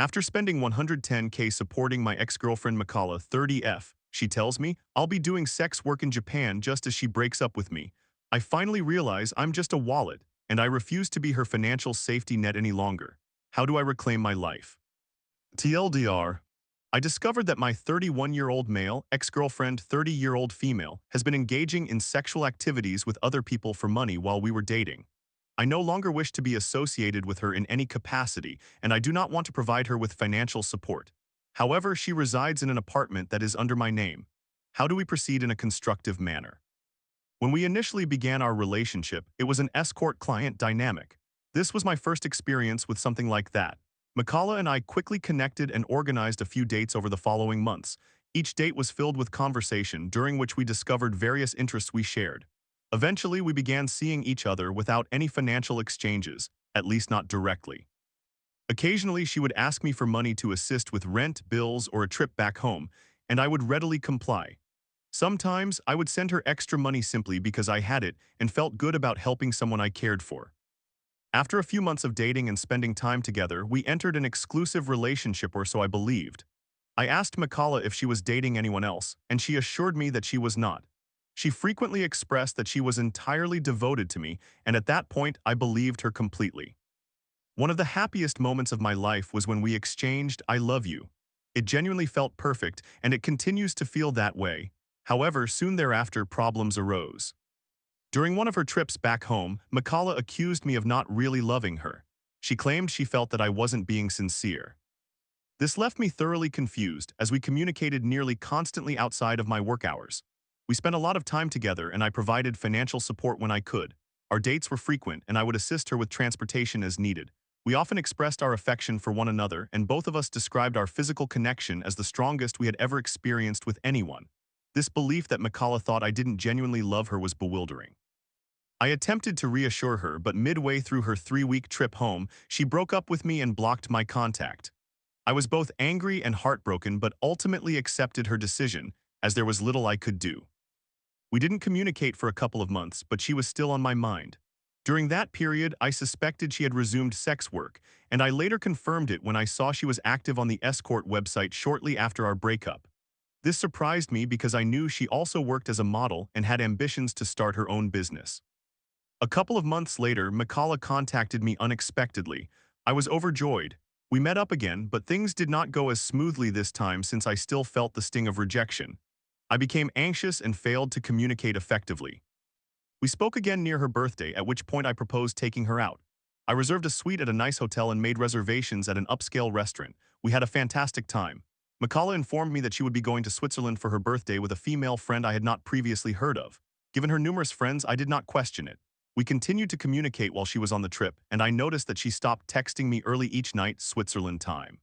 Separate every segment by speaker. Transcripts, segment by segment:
Speaker 1: After spending 110K supporting my ex-girlfriend Mikala 30F, she tells me I'll be doing sex work in Japan just as she breaks up with me. I finally realize I'm just a wallet, and I refuse to be her financial safety net any longer. How do I reclaim my life? TLDR, I discovered that my 31-year-old male, ex-girlfriend 30-year-old female, has been engaging in sexual activities with other people for money while we were dating. I no longer wish to be associated with her in any capacity, and I do not want to provide her with financial support. However, she resides in an apartment that is under my name. How do we proceed in a constructive manner? When we initially began our relationship, it was an escort-client dynamic. This was my first experience with something like that. Mikala and I quickly connected and organized a few dates over the following months. Each date was filled with conversation, during which we discovered various interests we shared. Eventually, we began seeing each other without any financial exchanges, at least not directly. Occasionally, she would ask me for money to assist with rent, bills, or a trip back home, and I would readily comply. Sometimes, I would send her extra money simply because I had it and felt good about helping someone I cared for. After a few months of dating and spending time together, we entered an exclusive relationship, or so I believed. I asked Mikala if she was dating anyone else, and she assured me that she was not. She frequently expressed that she was entirely devoted to me, and at that point, I believed her completely. One of the happiest moments of my life was when we exchanged "I love you." It genuinely felt perfect, and it continues to feel that way. However, soon thereafter, problems arose. During one of her trips back home, Mikala accused me of not really loving her. She claimed she felt that I wasn't being sincere. This left me thoroughly confused, as we communicated nearly constantly outside of my work hours. We spent a lot of time together, and I provided financial support when I could. Our dates were frequent, and I would assist her with transportation as needed. We often expressed our affection for one another, and both of us described our physical connection as the strongest we had ever experienced with anyone. This belief that Mikala thought I didn't genuinely love her was bewildering. I attempted to reassure her, but midway through her 3-week trip home, she broke up with me and blocked my contact. I was both angry and heartbroken, but ultimately accepted her decision, as there was little I could do. We didn't communicate for a couple of months, but she was still on my mind. During that period, I suspected she had resumed sex work, and I later confirmed it when I saw she was active on the escort website shortly after our breakup. This surprised me because I knew she also worked as a model and had ambitions to start her own business. A couple of months later, Mikala contacted me unexpectedly. I was overjoyed. We met up again, but things did not go as smoothly this time since I still felt the sting of rejection. I became anxious and failed to communicate effectively. We spoke again near her birthday, at which point I proposed taking her out. I reserved a suite at a nice hotel and made reservations at an upscale restaurant. We had a fantastic time. Mikala informed me that she would be going to Switzerland for her birthday with a female friend I had not previously heard of. Given her numerous friends, I did not question it. We continued to communicate while she was on the trip, and I noticed that she stopped texting me early each night, Switzerland time.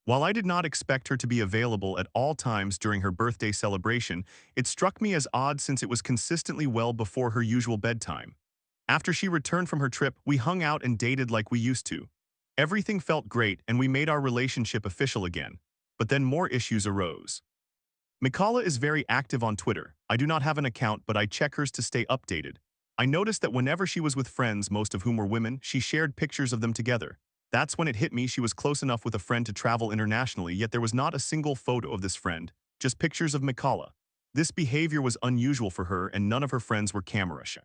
Speaker 1: While I did not expect her to be available at all times during her birthday celebration, it struck me as odd since it was consistently well before her usual bedtime. After she returned from her trip, we hung out and dated like we used to. Everything felt great, and we made our relationship official again. But then more issues arose. Mikala is very active on Twitter. I do not have an account, but I check hers to stay updated. I noticed that whenever she was with friends, most of whom were women, she shared pictures of them together. That's when it hit me she was close enough with a friend to travel internationally, yet there was not a single photo of this friend, just pictures of Mikala. This behavior was unusual for her, and none of her friends were camera shy.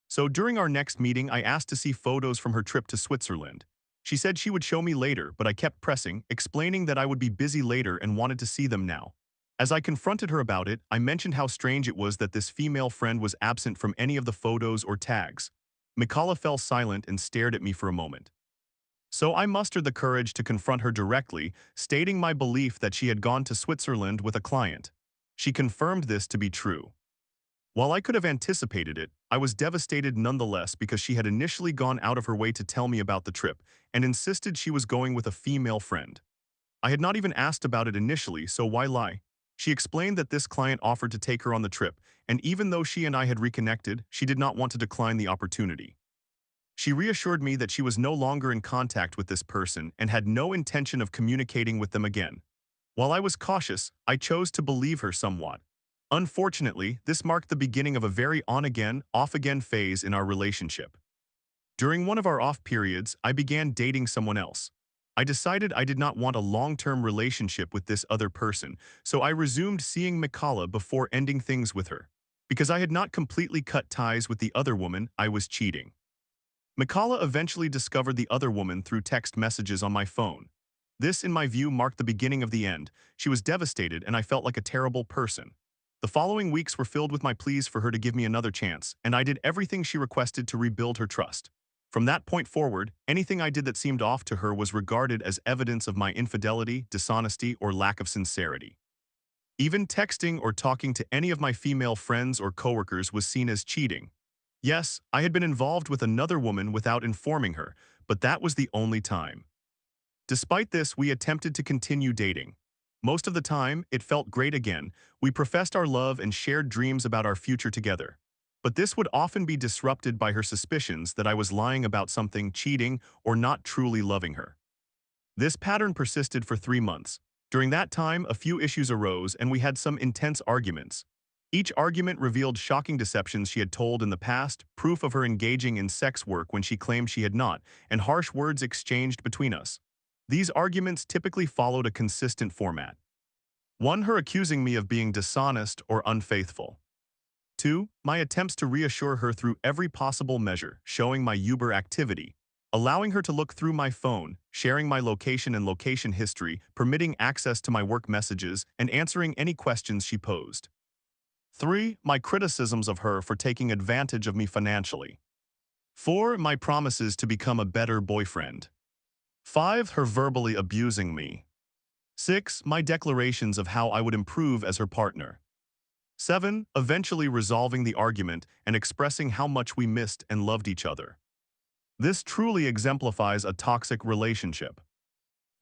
Speaker 1: So during our next meeting, I asked to see photos from her trip to Switzerland. She said she would show me later, but I kept pressing, explaining that I would be busy later and wanted to see them now. As I confronted her about it, I mentioned how strange it was that this female friend was absent from any of the photos or tags. Mikala fell silent and stared at me for a moment. So I mustered the courage to confront her directly, stating my belief that she had gone to Switzerland with a client. She confirmed this to be true. While I could have anticipated it, I was devastated nonetheless because she had initially gone out of her way to tell me about the trip and insisted she was going with a female friend. I had not even asked about it initially, so why lie? She explained that this client offered to take her on the trip, and even though she and I had reconnected, she did not want to decline the opportunity. She reassured me that she was no longer in contact with this person and had no intention of communicating with them again. While I was cautious, I chose to believe her somewhat. Unfortunately, this marked the beginning of a very on-again, off-again phase in our relationship. During one of our off periods, I began dating someone else. I decided I did not want a long-term relationship with this other person, so I resumed seeing Mikala before ending things with her. Because I had not completely cut ties with the other woman, I was cheating. Mikala eventually discovered the other woman through text messages on my phone. This, in my view, marked the beginning of the end. She was devastated and I felt like a terrible person. The following weeks were filled with my pleas for her to give me another chance, and I did everything she requested to rebuild her trust. From that point forward, anything I did that seemed off to her was regarded as evidence of my infidelity, dishonesty, or lack of sincerity. Even texting or talking to any of my female friends or coworkers was seen as cheating. Yes, I had been involved with another woman without informing her, but that was the only time. Despite this, we attempted to continue dating. Most of the time, it felt great again. We professed our love and shared dreams about our future together. But this would often be disrupted by her suspicions that I was lying about something, cheating, or not truly loving her. This pattern persisted for 3 months. During that time, a few issues arose and we had some intense arguments. Each argument revealed shocking deceptions she had told in the past, proof of her engaging in sex work when she claimed she had not, and harsh words exchanged between us. These arguments typically followed a consistent format. 1. Her accusing me of being dishonest or unfaithful. 2. My attempts to reassure her through every possible measure, showing my Uber activity, allowing her to look through my phone, sharing my location and location history, permitting access to my work messages, and answering any questions she posed. 3. My criticisms of her for taking advantage of me financially. 4. My promises to become a better boyfriend. 5. Her verbally abusing me. 6. My declarations of how I would improve as her partner. 7. Eventually resolving the argument and expressing how much we missed and loved each other. This truly exemplifies a toxic relationship.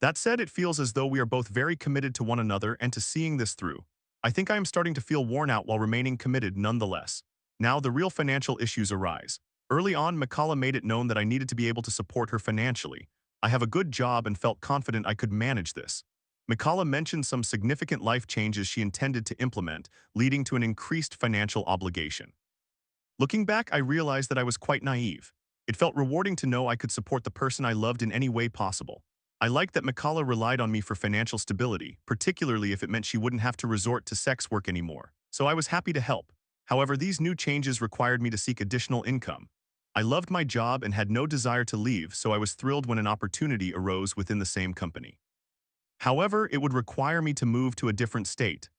Speaker 1: That said, it feels as though we are both very committed to one another and to seeing this through. I think I am starting to feel worn out while remaining committed nonetheless. Now, the real financial issues arise. Early on, Mikala made it known that I needed to be able to support her financially. I have a good job and felt confident I could manage this. Mikala mentioned some significant life changes she intended to implement, leading to an increased financial obligation. Looking back, I realized that I was quite naive. It felt rewarding to know I could support the person I loved in any way possible. I liked that Mikala relied on me for financial stability, particularly if it meant she wouldn't have to resort to sex work anymore, so I was happy to help. However, these new changes required me to seek additional income. I loved my job and had no desire to leave, so I was thrilled when an opportunity arose within the same company. However, it would require me to move to a different state.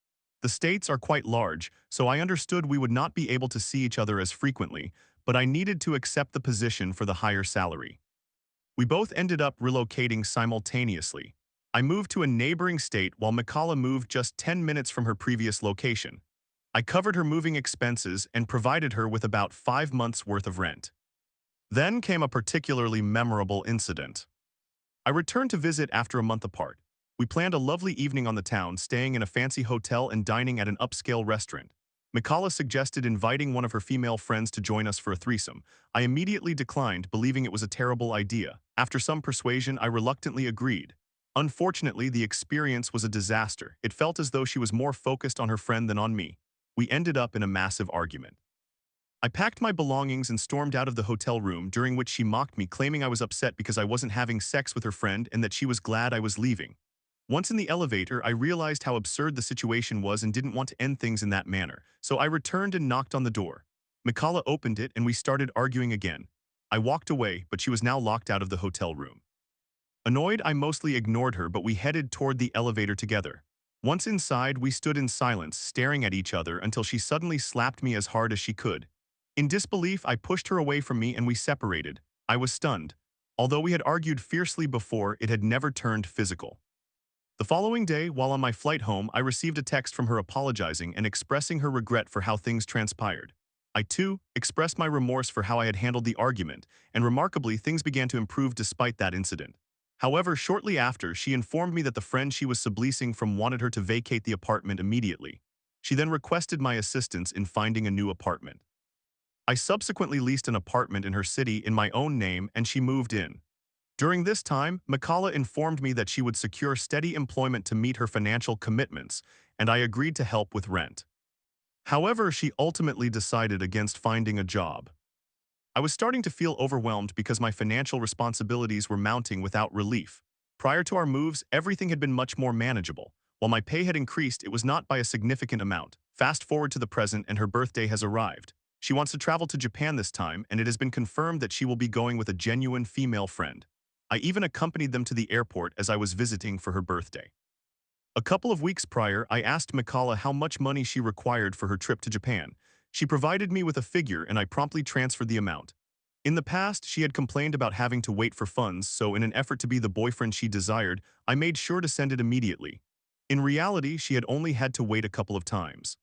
Speaker 1: The states are quite large, so I understood we would not be able to see each other as frequently, but I needed to accept the position for the higher salary. We both ended up relocating simultaneously. I moved to a neighboring state while Mikala moved just 10 minutes from her previous location. I covered her moving expenses and provided her with about 5 months' worth of rent. Then came a particularly memorable incident. I returned to visit after a month apart. We planned a lovely evening on the town, staying in a fancy hotel and dining at an upscale restaurant. Mikala suggested inviting one of her female friends to join us for a threesome. I immediately declined, believing it was a terrible idea. After some persuasion, I reluctantly agreed. Unfortunately, the experience was a disaster. It felt as though she was more focused on her friend than on me. We ended up in a massive argument. I packed my belongings and stormed out of the hotel room, during which she mocked me, claiming I was upset because I wasn't having sex with her friend and that she was glad I was leaving. Once in the elevator, I realized how absurd the situation was and didn't want to end things in that manner, so I returned and knocked on the door. Mikala opened it and we started arguing again. I walked away, but she was now locked out of the hotel room. Annoyed, I mostly ignored her, but we headed toward the elevator together. Once inside, we stood in silence, staring at each other until she suddenly slapped me as hard as she could. In disbelief, I pushed her away from me and we separated. I was stunned. Although we had argued fiercely before, it had never turned physical. The following day, while on my flight home, I received a text from her apologizing and expressing her regret for how things transpired. I, too, expressed my remorse for how I had handled the argument, and remarkably, things began to improve despite that incident. However, shortly after, she informed me that the friend she was subleasing from wanted her to vacate the apartment immediately. She then requested my assistance in finding a new apartment. I subsequently leased an apartment in her city in my own name and she moved in. During this time, Mikala informed me that she would secure steady employment to meet her financial commitments, and I agreed to help with rent. However, she ultimately decided against finding a job. I was starting to feel overwhelmed because my financial responsibilities were mounting without relief. Prior to our moves, everything had been much more manageable. While my pay had increased, it was not by a significant amount. Fast forward to the present and her birthday has arrived. She wants to travel to Japan this time, and it has been confirmed that she will be going with a genuine female friend. I even accompanied them to the airport as I was visiting for her birthday. A couple of weeks prior, I asked Mikala how much money she required for her trip to Japan. She provided me with a figure and I promptly transferred the amount. In the past, she had complained about having to wait for funds, so in an effort to be the boyfriend she desired, I made sure to send it immediately. In reality, she had only had to wait a couple of times.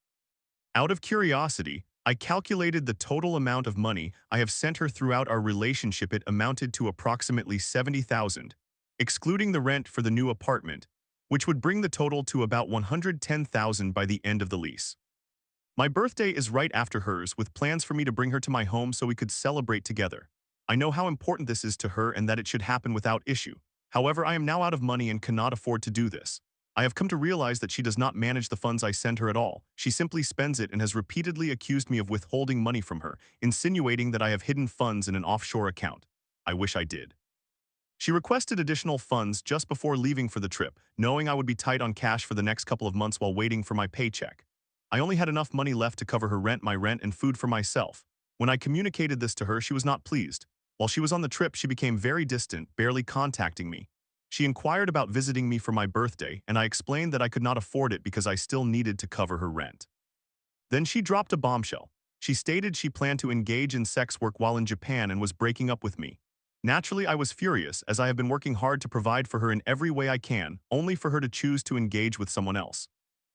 Speaker 1: Out of curiosity, I calculated the total amount of money I have sent her throughout our relationship. It amounted to approximately 70,000, excluding the rent for the new apartment, which would bring the total to about 110,000 by the end of the lease. My birthday is right after hers, with plans for me to bring her to my home so we could celebrate together. I know how important this is to her and that it should happen without issue. However, I am now out of money and cannot afford to do this. I have come to realize that she does not manage the funds I send her at all. She simply spends it and has repeatedly accused me of withholding money from her, insinuating that I have hidden funds in an offshore account. I wish I did. She requested additional funds just before leaving for the trip, knowing I would be tight on cash for the next couple of months while waiting for my paycheck. I only had enough money left to cover her rent, my rent, and food for myself. When I communicated this to her, she was not pleased. While she was on the trip, she became very distant, barely contacting me. She inquired about visiting me for my birthday, and I explained that I could not afford it because I still needed to cover her rent. Then she dropped a bombshell. She stated she planned to engage in sex work while in Japan and was breaking up with me. Naturally, I was furious, as I have been working hard to provide for her in every way I can, only for her to choose to engage with someone else.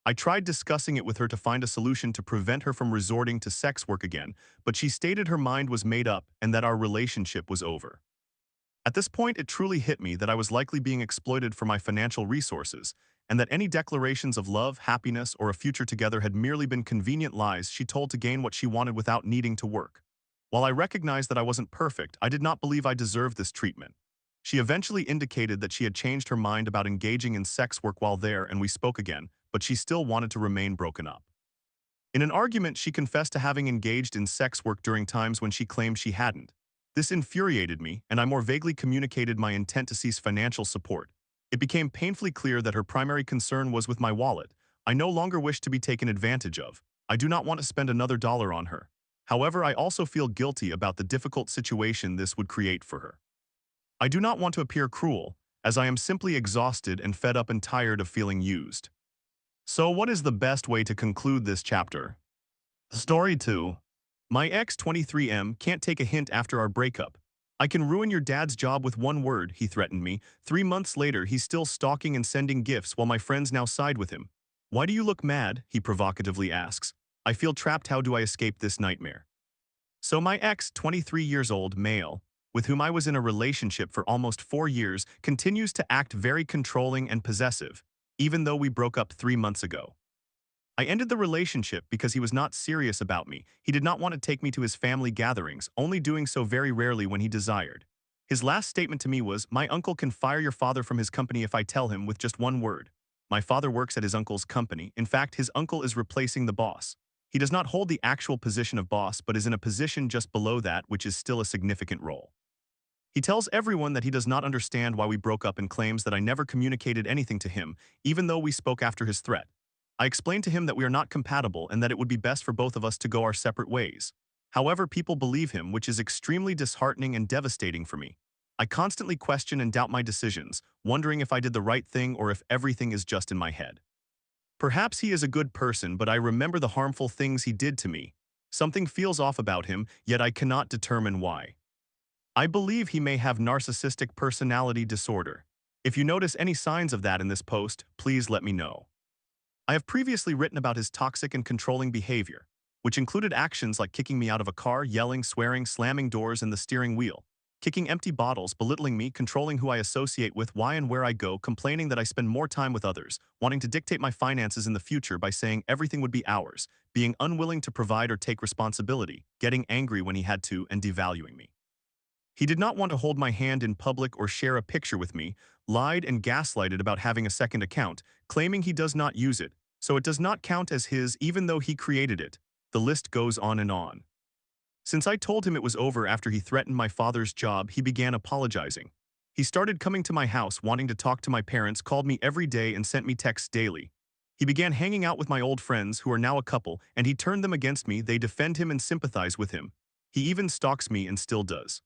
Speaker 1: I tried discussing it with her to find a solution to prevent her from resorting to sex work again, but she stated her mind was made up and that our relationship was over. At this point, it truly hit me that I was likely being exploited for my financial resources, and that any declarations of love, happiness, or a future together had merely been convenient lies she told to gain what she wanted without needing to work. While I recognized that I wasn't perfect, I did not believe I deserved this treatment. She eventually indicated that she had changed her mind about engaging in sex work while there, and we spoke again, but she still wanted to remain broken up. In an argument, she confessed to having engaged in sex work during times when she claimed she hadn't. This infuriated me, and I more vaguely communicated my intent to cease financial support. It became painfully clear that her primary concern was with my wallet. I no longer wish to be taken advantage of. I do not want to spend another dollar on her. However, I also feel guilty about the difficult situation this would create for her. I do not want to appear cruel, as I am simply exhausted and fed up and tired of feeling used. So what is the best way to conclude this chapter? Story 2. My ex 23M can't take a hint after our breakup. I can ruin your dad's job with one word, he threatened me. 3 months later, he's still stalking and sending gifts while my friends now side with him. Why do you look mad? He provocatively asks. I feel trapped. How do I escape this nightmare? So my ex, 23 years old, male, with whom I was in a relationship for almost 4 years, continues to act very controlling and possessive, even though we broke up 3 months ago. I ended the relationship because he was not serious about me. He did not want to take me to his family gatherings, only doing so very rarely when he desired. His last statement to me was, my uncle can fire your father from his company if I tell him with just one word. My father works at his uncle's company. In fact, his uncle is replacing the boss. He does not hold the actual position of boss, but is in a position just below that, which is still a significant role. He tells everyone that he does not understand why we broke up and claims that I never communicated anything to him, even though we spoke after his threat. I explained to him that we are not compatible and that it would be best for both of us to go our separate ways. However, people believe him, which is extremely disheartening and devastating for me. I constantly question and doubt my decisions, wondering if I did the right thing or if everything is just in my head. Perhaps he is a good person, but I remember the harmful things he did to me. Something feels off about him, yet I cannot determine why. I believe he may have narcissistic personality disorder. If you notice any signs of that in this post, please let me know. I have previously written about his toxic and controlling behavior, which included actions like kicking me out of a car, yelling, swearing, slamming doors and the steering wheel, kicking empty bottles, belittling me, controlling who I associate with, why and where I go, complaining that I spend more time with others, wanting to dictate my finances in the future by saying everything would be ours, being unwilling to provide or take responsibility, getting angry when he had to, and devaluing me. He did not want to hold my hand in public or share a picture with me, lied and gaslighted about having a second account, claiming he does not use it, so it does not count as his even though he created it. The list goes on and on. Since I told him it was over after he threatened my father's job, he began apologizing. He started coming to my house wanting to talk to my parents, called me every day and sent me texts daily. He began hanging out with my old friends who are now a couple, and he turned them against me. They defend him and sympathize with him. He even stalks me and still does.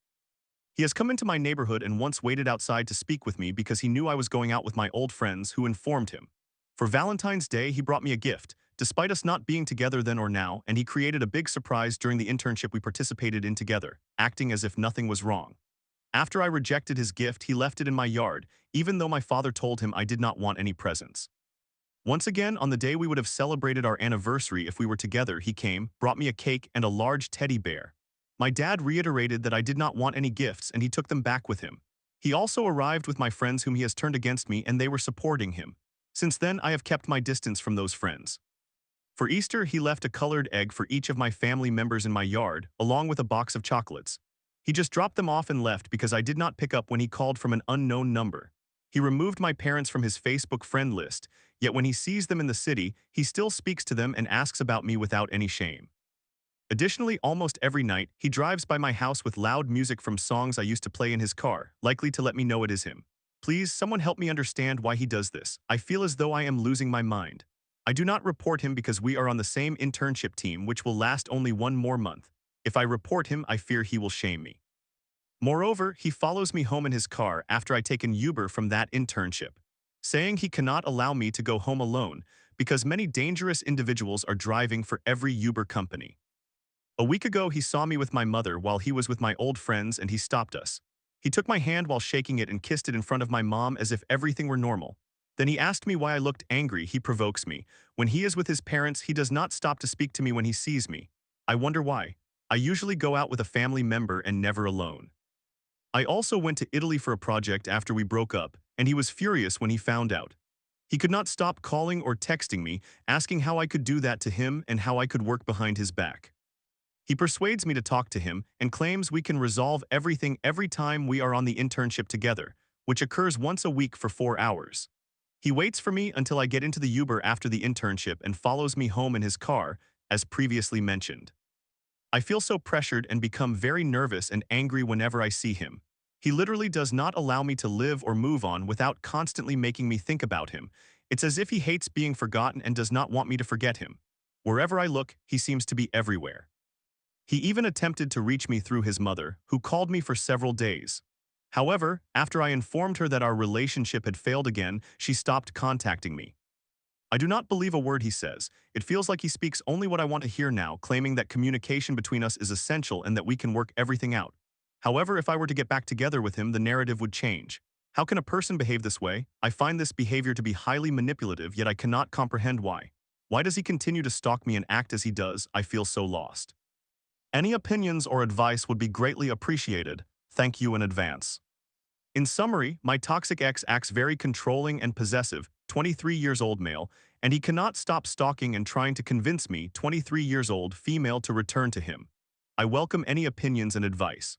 Speaker 1: He has come into my neighborhood and once waited outside to speak with me because he knew I was going out with my old friends who informed him. For Valentine's Day, he brought me a gift, despite us not being together then or now, and he created a big surprise during the internship we participated in together, acting as if nothing was wrong. After I rejected his gift, he left it in my yard, even though my father told him I did not want any presents. Once again, on the day we would have celebrated our anniversary if we were together, he came, brought me a cake and a large teddy bear. My dad reiterated that I did not want any gifts and he took them back with him. He also arrived with my friends whom he has turned against me and they were supporting him. Since then, I have kept my distance from those friends. For Easter, he left a colored egg for each of my family members in my yard, along with a box of chocolates. He just dropped them off and left because I did not pick up when he called from an unknown number. He removed my parents from his Facebook friend list, yet when he sees them in the city, he still speaks to them and asks about me without any shame. Additionally, almost every night, he drives by my house with loud music from songs I used to play in his car, likely to let me know it is him. Please, someone help me understand why he does this. I feel as though I am losing my mind. I do not report him because we are on the same internship team, which will last only one more month. If I report him, I fear he will shame me. Moreover, he follows me home in his car after I take an Uber from that internship, saying he cannot allow me to go home alone because many dangerous individuals are driving for every Uber company. A week ago, he saw me with my mother while he was with my old friends and he stopped us. He took my hand while shaking it and kissed it in front of my mom as if everything were normal. Then he asked me why I looked angry. He provokes me. When he is with his parents, he does not stop to speak to me when he sees me. I wonder why. I usually go out with a family member and never alone. I also went to Italy for a project after we broke up, and he was furious when he found out. He could not stop calling or texting me, asking how I could do that to him and how I could work behind his back. He persuades me to talk to him and claims we can resolve everything every time we are on the internship together, which occurs once a week for 4 hours. He waits for me until I get into the Uber after the internship and follows me home in his car, as previously mentioned. I feel so pressured and become very nervous and angry whenever I see him. He literally does not allow me to live or move on without constantly making me think about him. It's as if he hates being forgotten and does not want me to forget him. Wherever I look, he seems to be everywhere. He even attempted to reach me through his mother, who called me for several days. However, after I informed her that our relationship had failed again, she stopped contacting me. I do not believe a word he says. It feels like he speaks only what I want to hear now, claiming that communication between us is essential and that we can work everything out. However, if I were to get back together with him, the narrative would change. How can a person behave this way? I find this behavior to be highly manipulative, yet I cannot comprehend why. Why does he continue to stalk me and act as he does? I feel so lost. Any opinions or advice would be greatly appreciated. Thank you in advance. In summary, my toxic ex acts very controlling and possessive, 23 years old male, and he cannot stop stalking and trying to convince me, 23 years old female, to return to him. I welcome any opinions and advice.